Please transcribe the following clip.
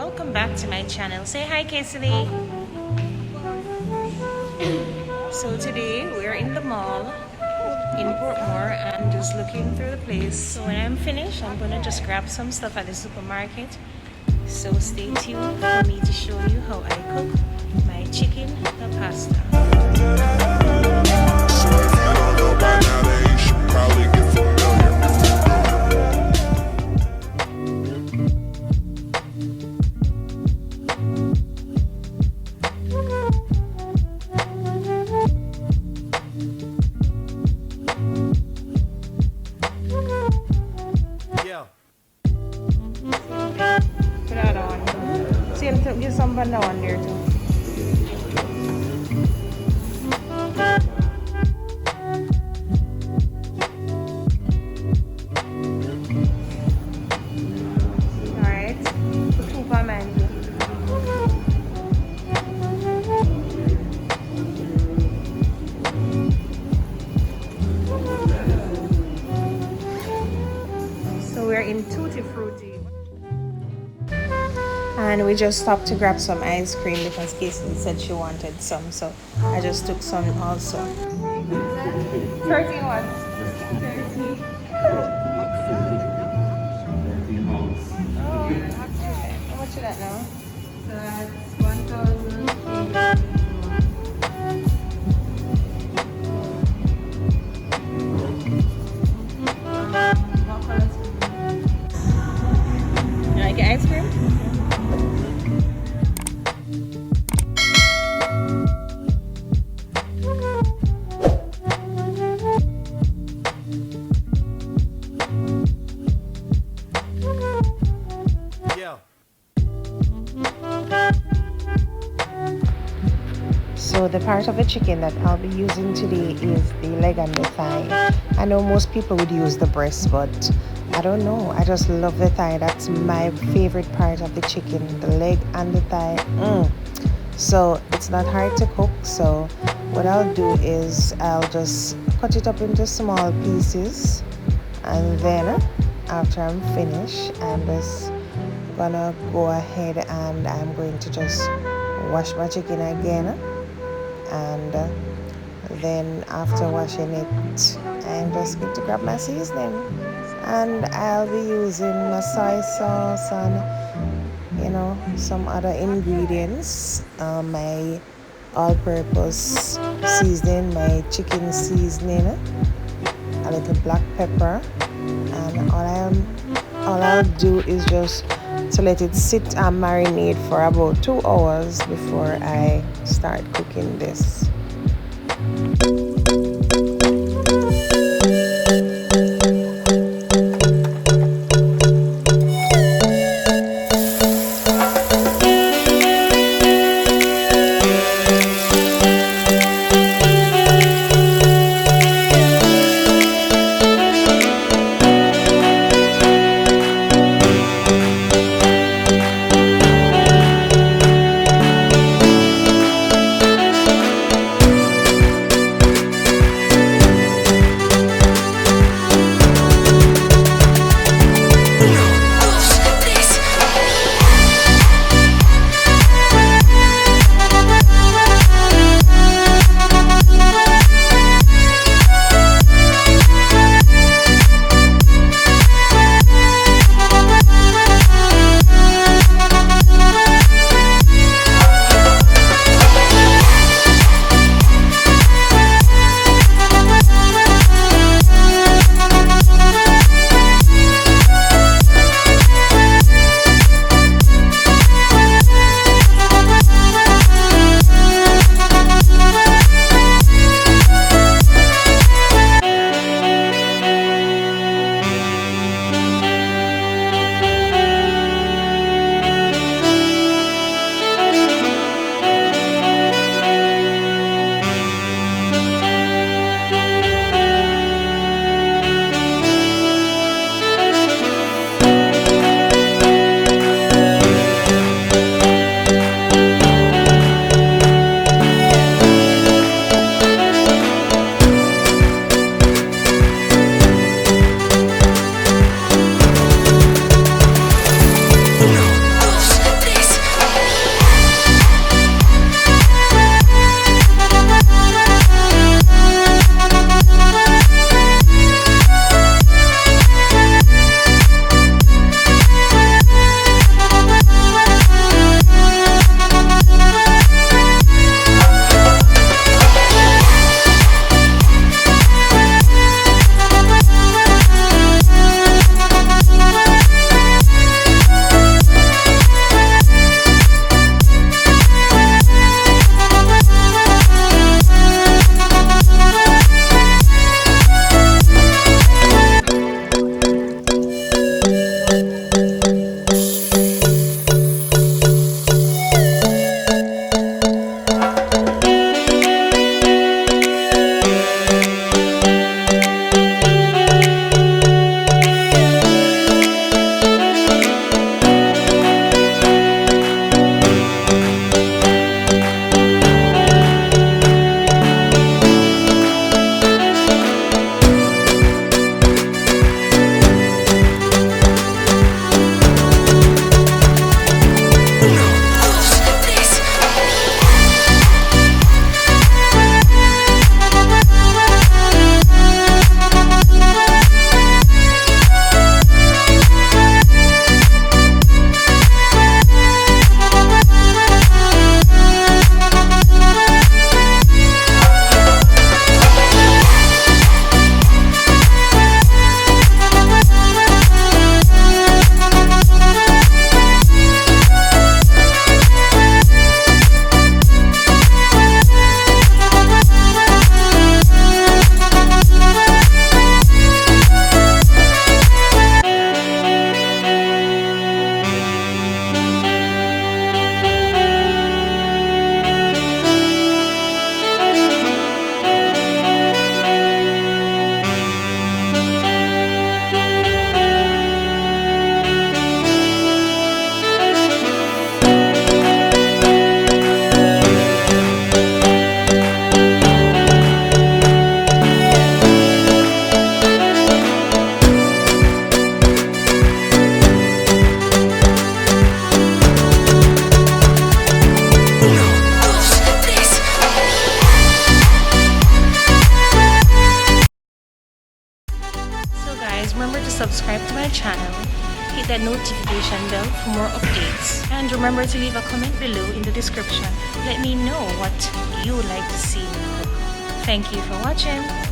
welcome back to my channel. Say hi, Casey. So today we're in the mall in Portmore and just looking through the place. So when I'm finished, I'm gonna just grab some stuff at the supermarket. So stay tuned for me to show you how I cook my chicken pasta. So if you don't know by now, then you should probably get familiar. Yeah. Put that on. See, I'm get some banana on there too. Alright. Put two for mango. So we're in Tutti Frutti. And we just stopped to grab some ice cream because Casey said she wanted some, so I just took some also. 31. 30. Oh, how much is that now? That's 1,000. You like ice cream? Yeah. So the part of the chicken that I'll be using today is the leg and the thigh. I know most people would use the breast, but I don't know. I just love the thigh. That's my favorite part of the chicken, the leg and the thigh. So it's not hard to cook. So what I'll do is I'll just cut it up into small pieces, and then after I'm finished, I'm just gonna go ahead and I'm going to just wash my chicken again, and then after washing it, I'm just going to grab my seasoning, and I'll be using my soy sauce and some other ingredients, my all-purpose seasoning, my chicken seasoning, a little black pepper, and all I'll do is just to let it sit and marinate for about 2 hours before I start cooking this. subscribe to my channel, hit that notification bell for more updates, and remember to leave a comment below in the description. Let me know what you would like to see me cook. Thank you for watching.